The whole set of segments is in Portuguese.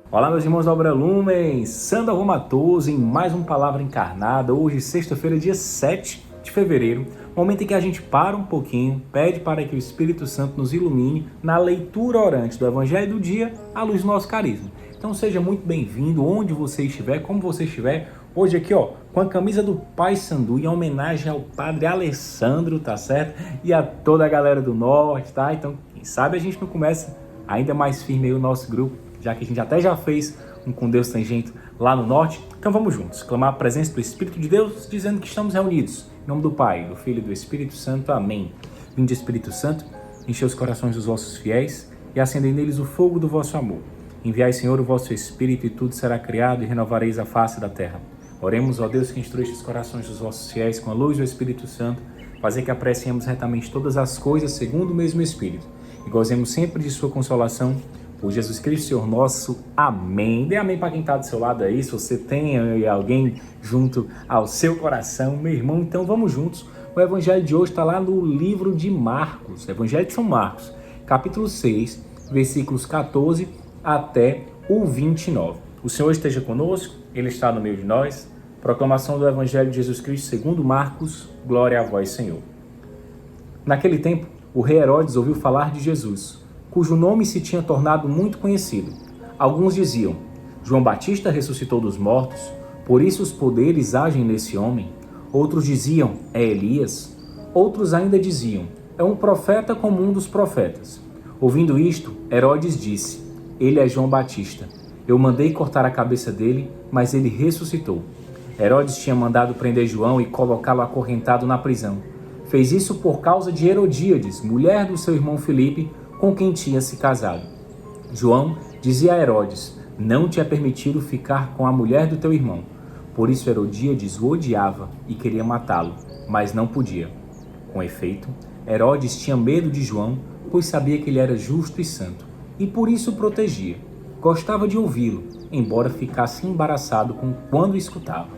Olá, meus irmãos da Obra Lumen, Sandro Arrumatoso em mais uma Palavra Encarnada. Hoje, sexta-feira, dia 7 de fevereiro, momento em que a gente para um pouquinho, pede para que o Espírito Santo nos ilumine na leitura orante do Evangelho do dia à luz do nosso carisma. Então seja muito bem-vindo, onde você estiver, como você estiver. Hoje aqui, com a camisa do Paysandu, em homenagem ao Padre Alessandro, tá certo? E a toda a galera do Norte, tá? Então, quem sabe a gente não começa ainda mais firme aí o nosso grupo, já que a gente até já fez um Com Deus Tem Jeito lá no Norte. Então vamos juntos, clamar a presença do Espírito de Deus, dizendo que estamos reunidos. Em nome do Pai, do Filho e do Espírito Santo. Amém. Vinde, Espírito Santo, enchei os corações dos vossos fiéis e acendei neles o fogo do vosso amor. Enviai, Senhor, o vosso Espírito e tudo será criado e renovareis a face da terra. Oremos, ó Deus, que instruíste os corações dos vossos fiéis com a luz do Espírito Santo, fazer que apreciemos retamente todas as coisas segundo o mesmo Espírito e gozemos sempre de sua consolação. Por Jesus Cristo, Senhor nosso. Amém. Dê amém para quem está do seu lado aí, se você tem alguém junto ao seu coração, meu irmão. Então vamos juntos. O Evangelho de hoje está lá no livro de Marcos, Evangelho de São Marcos, capítulo 6, versículos 14 até o 29. O Senhor esteja conosco, Ele está no meio de nós. Proclamação do Evangelho de Jesus Cristo segundo Marcos. Glória a vós, Senhor. Naquele tempo, o rei Herodes ouviu falar de Jesus, cujo nome se tinha tornado muito conhecido. Alguns diziam: João Batista ressuscitou dos mortos, por isso os poderes agem nesse homem. Outros diziam: é Elias. Outros ainda diziam: é um profeta como um dos profetas. Ouvindo isto, Herodes disse: ele é João Batista. Eu mandei cortar a cabeça dele, mas ele ressuscitou. Herodes tinha mandado prender João e colocá-lo acorrentado na prisão. Fez isso por causa de Herodíades, mulher do seu irmão Filipe, com quem tinha se casado. João dizia a Herodes: não te é permitido ficar com a mulher do teu irmão. Por isso Herodíades o odiava e queria matá-lo, mas não podia. Com efeito, Herodes tinha medo de João, pois sabia que ele era justo e santo, e por isso o protegia. Gostava de ouvi-lo, embora ficasse embaraçado com quando escutava.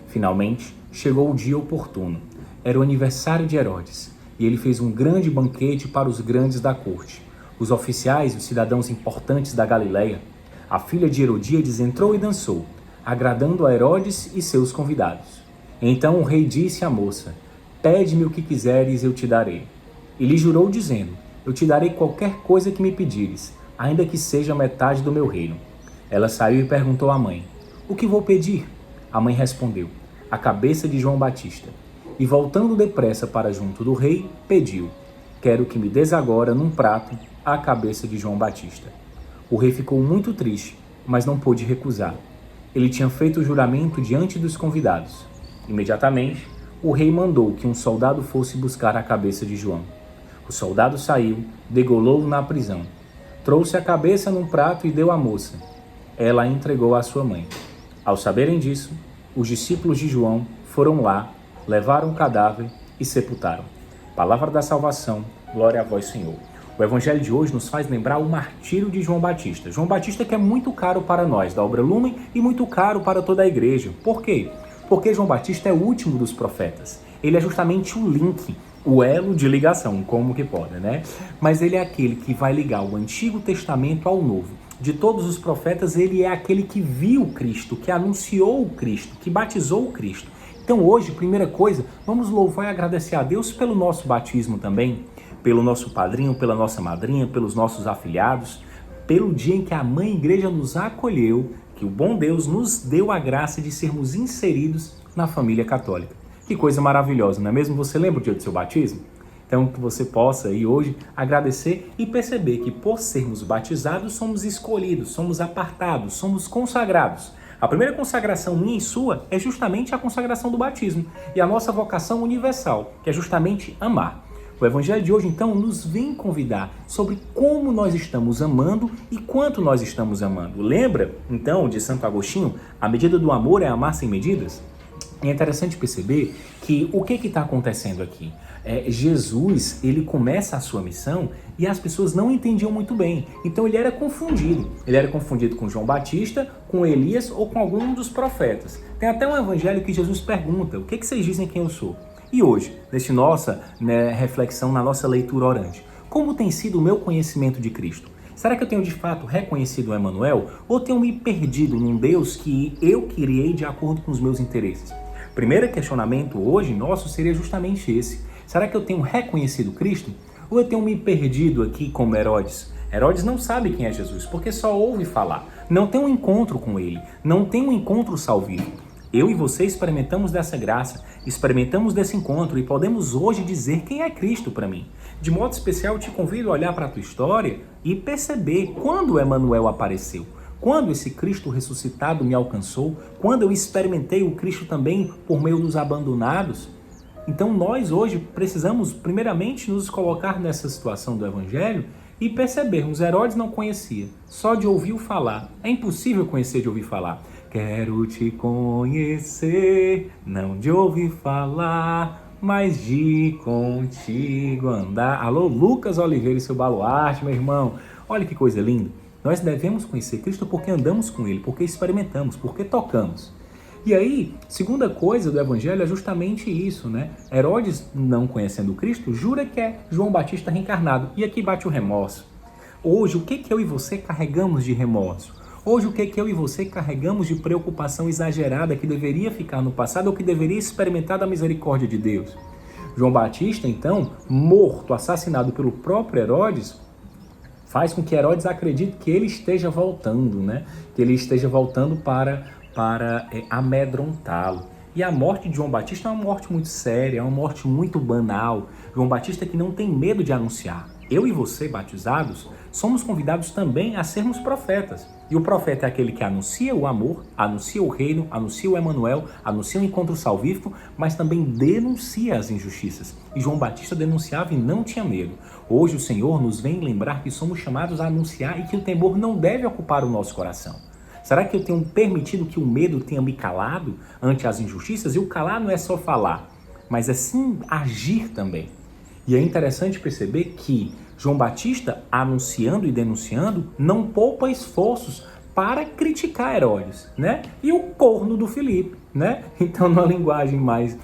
Finalmente, chegou o dia oportuno. Era o aniversário de Herodes, e ele fez um grande banquete para os grandes da corte, os oficiais e os cidadãos importantes da Galileia. A filha de Herodíades entrou e dançou, agradando a Herodes e seus convidados. Então o rei disse à moça: pede-me o que quiseres, eu te darei. E lhe jurou dizendo: eu te darei qualquer coisa que me pedires, ainda que seja metade do meu reino. Ela saiu e perguntou à mãe: o que vou pedir? A mãe respondeu: a cabeça de João Batista. E voltando depressa para junto do rei, pediu: quero que me des agora, num prato, a cabeça de João Batista. O rei ficou muito triste, mas não pôde recusar. Ele tinha feito o juramento diante dos convidados. Imediatamente, o rei mandou que um soldado fosse buscar a cabeça de João. O soldado saiu, degolou-o na prisão. Trouxe a cabeça num prato e deu à moça. Ela a entregou à sua mãe. Ao saberem disso, os discípulos de João foram lá, levaram o cadáver e sepultaram. Palavra da salvação, glória a vós, Senhor. O Evangelho de hoje nos faz lembrar o martírio de João Batista. João Batista que é muito caro para nós, da Obra Lumen, e muito caro para toda a igreja. Por quê? Porque João Batista é o último dos profetas. Ele é justamente o link, o elo de ligação, como que pode, né? Mas ele é aquele que vai ligar o Antigo Testamento ao Novo. De todos os profetas, ele é aquele que viu Cristo, que anunciou o Cristo, que batizou o Cristo. Então hoje, primeira coisa, vamos louvar e agradecer a Deus pelo nosso batismo também, pelo nosso padrinho, pela nossa madrinha, pelos nossos afilhados, pelo dia em que a Mãe Igreja nos acolheu, que o bom Deus nos deu a graça de sermos inseridos na família católica. Que coisa maravilhosa, não é mesmo? Você lembra o dia do seu batismo? Então que você possa aí hoje agradecer e perceber que por sermos batizados somos escolhidos, somos apartados, somos consagrados. A primeira consagração minha e sua é justamente a consagração do batismo e a nossa vocação universal, que é justamente amar. O Evangelho de hoje, então, nos vem convidar sobre como nós estamos amando e quanto nós estamos amando. Lembra, então, de Santo Agostinho, a medida do amor é amar sem medidas? É interessante perceber que o que está acontecendo aqui? Jesus, ele começa a sua missão e as pessoas não entendiam muito bem. Então ele era confundido. Ele era confundido com João Batista, com Elias ou com algum dos profetas. Tem até um evangelho que Jesus pergunta: o que vocês dizem quem eu sou? E hoje, nessa nossa reflexão, na nossa leitura orante, como tem sido o meu conhecimento de Cristo? Será que eu tenho de fato reconhecido o Emanuel ou tenho me perdido num Deus que eu criei de acordo com os meus interesses? Primeiro questionamento hoje nosso seria justamente esse. Será que eu tenho reconhecido Cristo ou eu tenho me perdido aqui como Herodes? Herodes não sabe quem é Jesus porque só ouve falar, não tem um encontro com ele, não tem um encontro salvífico. Eu e você experimentamos dessa graça, experimentamos desse encontro e podemos hoje dizer quem é Cristo para mim. De modo especial, eu te convido a olhar para a tua história e perceber quando Emanuel apareceu, quando esse Cristo ressuscitado me alcançou, quando eu experimentei o Cristo também por meio dos abandonados. Então nós hoje precisamos primeiramente nos colocar nessa situação do Evangelho e percebermos, Herodes não conhecia, só de ouvir falar. É impossível conhecer de ouvir falar. Quero te conhecer, não de ouvir falar, mas de contigo andar. Alô, Lucas Oliveira e seu baluarte, meu irmão. Olha que coisa linda. Nós devemos conhecer Cristo porque andamos com Ele, porque experimentamos, porque tocamos. E aí, segunda coisa do Evangelho é justamente isso, né? Herodes, não conhecendo Cristo, jura que é João Batista reencarnado. E aqui bate o remorso. Hoje, o que eu e você carregamos de remorso? Hoje, o que eu e você carregamos de preocupação exagerada que deveria ficar no passado ou que deveria experimentar da misericórdia de Deus? João Batista, então, morto, assassinado pelo próprio Herodes, faz com que Herodes acredite que ele esteja voltando, né? Que ele esteja voltando para amedrontá-lo. E a morte de João Batista é uma morte muito séria, é uma morte muito banal. João Batista que não tem medo de anunciar. Eu e você, batizados, somos convidados também a sermos profetas. E o profeta é aquele que anuncia o amor, anuncia o reino, anuncia o Emanuel, anuncia o encontro salvífico, mas também denuncia as injustiças. E João Batista denunciava e não tinha medo. Hoje o Senhor nos vem lembrar que somos chamados a anunciar e que o temor não deve ocupar o nosso coração. Será que eu tenho permitido que o medo tenha me calado ante as injustiças? E o calar não é só falar, mas é sim agir também. E é interessante perceber que João Batista, anunciando e denunciando, não poupa esforços para criticar Herodes, né? E o corno do Filipe, né? Então, numa linguagem mais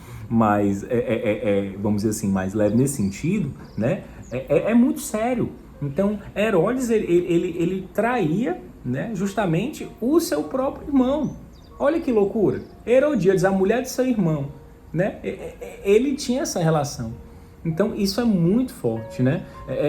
vamos dizer assim, mais leve nesse sentido, né? É muito sério. Então, Herodes, ele traía, né, justamente o seu próprio irmão. Olha que loucura. Herodíades, a mulher de seu irmão, né? Ele tinha essa relação. Então, isso é muito forte, né?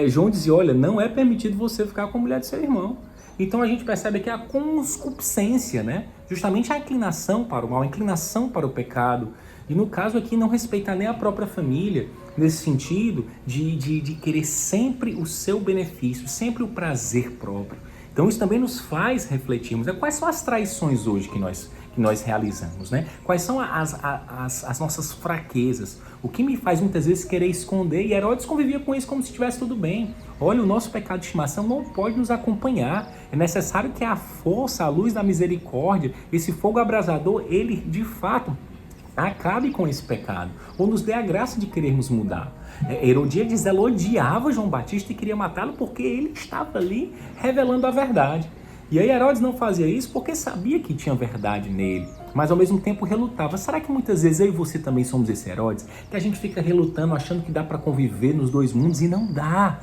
João dizia, olha, não é permitido você ficar com a mulher de seu irmão. Então, a gente percebe que a concupiscência, né? Justamente a inclinação para o mal, a inclinação para o pecado. E no caso aqui, não respeitar nem a própria família, nesse sentido de querer sempre o seu benefício, sempre o prazer próprio. Então, isso também nos faz refletirmos. Quais são as traições hoje que nós realizamos, né? Quais são as nossas fraquezas? O que me faz muitas vezes querer esconder? E Herodes convivia com isso como se estivesse tudo bem. Olha, o nosso pecado de estimação não pode nos acompanhar. É necessário que a força, a luz da misericórdia, esse fogo abrasador, ele de fato acabe com esse pecado, ou nos dê a graça de querermos mudar. Herodíades, ela odiava João Batista e queria matá-lo porque ele estava ali revelando a verdade. E aí Herodes não fazia isso porque sabia que tinha verdade nele, mas ao mesmo tempo relutava. Será que muitas vezes eu e você também somos esse Herodes? Que a gente fica relutando, achando que dá para conviver nos dois mundos e não dá.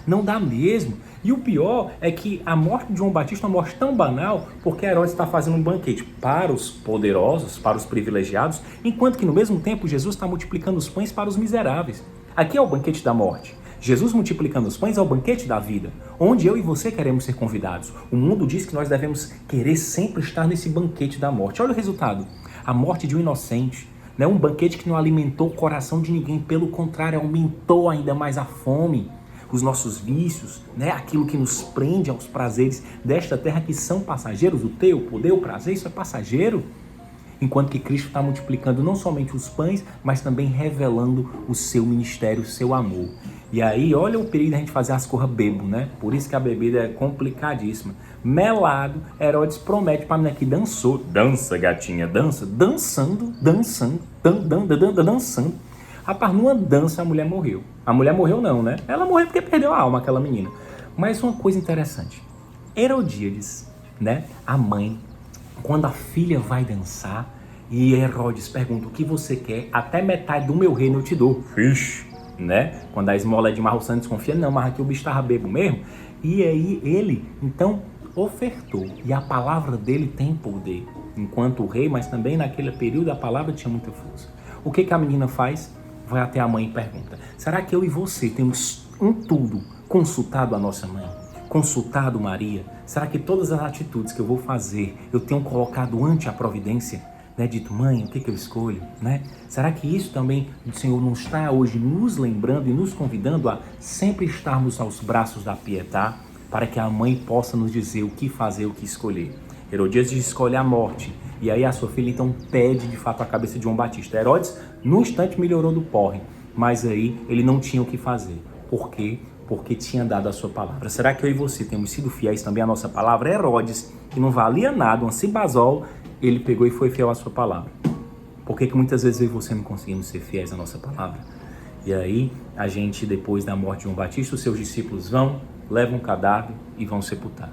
Não dá mesmo. E o pior é que a morte de João Batista é uma morte tão banal porque Herodes está fazendo um banquete para os poderosos, para os privilegiados, enquanto que no mesmo tempo Jesus está multiplicando os pães para os miseráveis. Aqui é o banquete da morte. Jesus multiplicando os pães é o banquete da vida, onde eu e você queremos ser convidados. O mundo diz que nós devemos querer sempre estar nesse banquete da morte. Olha o resultado. A morte de um inocente. Né? Um banquete que não alimentou o coração de ninguém, pelo contrário, aumentou ainda mais a fome. Os nossos vícios, né? Aquilo que nos prende aos prazeres desta terra que são passageiros, o teu, o poder, o prazer, isso é passageiro. Enquanto que Cristo está multiplicando não somente os pães, mas também revelando o seu ministério, o seu amor. E aí, olha o perigo da gente fazer as coisas bebo, né? Por isso que a bebida é complicadíssima. Melado, Herodes promete para a menina que dançou. Dança, gatinha, dança. Dançando. Rapaz, numa dança a mulher morreu. A mulher morreu não, né? Ela morreu porque perdeu a alma, aquela menina. Mas uma coisa interessante. Herodíades, né? A mãe, quando a filha vai dançar, e Herodes pergunta, o que você quer? Até metade do meu reino eu te dou. Vixe, né? Quando a esmola é de Marro Santos desconfia, não, mas aqui o bicho estava bebo mesmo. E aí ele, então, ofertou. E a palavra dele tem poder. Enquanto o rei, mas também naquele período a palavra tinha muita força. O que a menina faz? Vai até a mãe e pergunta: será que eu e você temos em tudo consultado a nossa mãe? Consultado Maria? Será que todas as atitudes que eu vou fazer eu tenho colocado ante a providência? Né? Dito, mãe, o que eu escolho? Né? Será que isso também o Senhor não está hoje nos lembrando e nos convidando a sempre estarmos aos braços da Pietá, para que a mãe possa nos dizer o que fazer, o que escolher? Herodíades escolhe a morte, e aí a sua filha então pede de fato a cabeça de João Batista. Herodes, no instante, melhorou do porre, mas aí ele não tinha o que fazer. Por quê? Porque tinha dado a sua palavra. Será que eu e você temos sido fiéis também à nossa palavra? Herodes, que não valia nada, um cibazol, ele pegou e foi fiel à sua palavra. Por que muitas vezes eu e você não conseguimos ser fiéis à nossa palavra? E aí, a gente, depois da morte de João Batista, os seus discípulos vão, levam um cadáver e vão sepultar.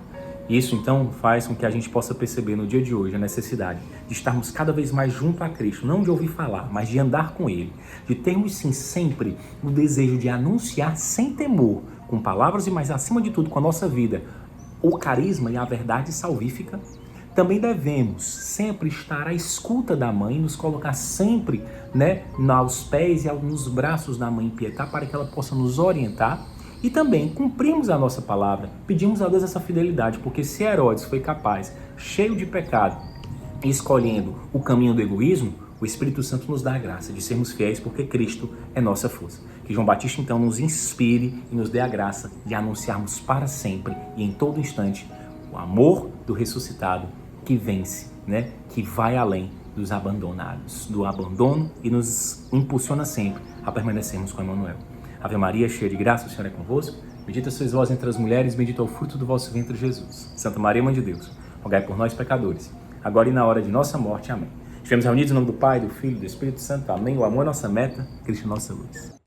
Isso, então, faz com que a gente possa perceber no dia de hoje a necessidade de estarmos cada vez mais junto a Cristo, não de ouvir falar, mas de andar com Ele, de termos, sim, sempre o desejo de anunciar sem temor, com palavras e, mais acima de tudo, com a nossa vida, o carisma e a verdade salvífica. Também devemos sempre estar à escuta da mãe, nos colocar sempre, né, aos pés e nos braços da mãe Pietá, para que ela possa nos orientar. E também cumprimos a nossa palavra, pedimos a Deus essa fidelidade, porque se Herodes foi capaz, cheio de pecado, escolhendo o caminho do egoísmo, o Espírito Santo nos dá a graça de sermos fiéis, porque Cristo é nossa força. Que João Batista então nos inspire e nos dê a graça de anunciarmos para sempre e em todo instante o amor do ressuscitado que vence, né? Que vai além dos abandonados, do abandono, e nos impulsiona sempre a permanecermos com Emmanuel. Ave Maria, cheia de graça, o Senhor é convosco. Bendita sois vós entre as mulheres, bendito é o fruto do vosso ventre, Jesus. Santa Maria, Mãe de Deus, rogai por nós, pecadores, agora e na hora de nossa morte. Amém. Estivemos reunidos em nome do Pai, do Filho e do Espírito Santo. Amém. O amor é nossa meta, Cristo é nossa luz.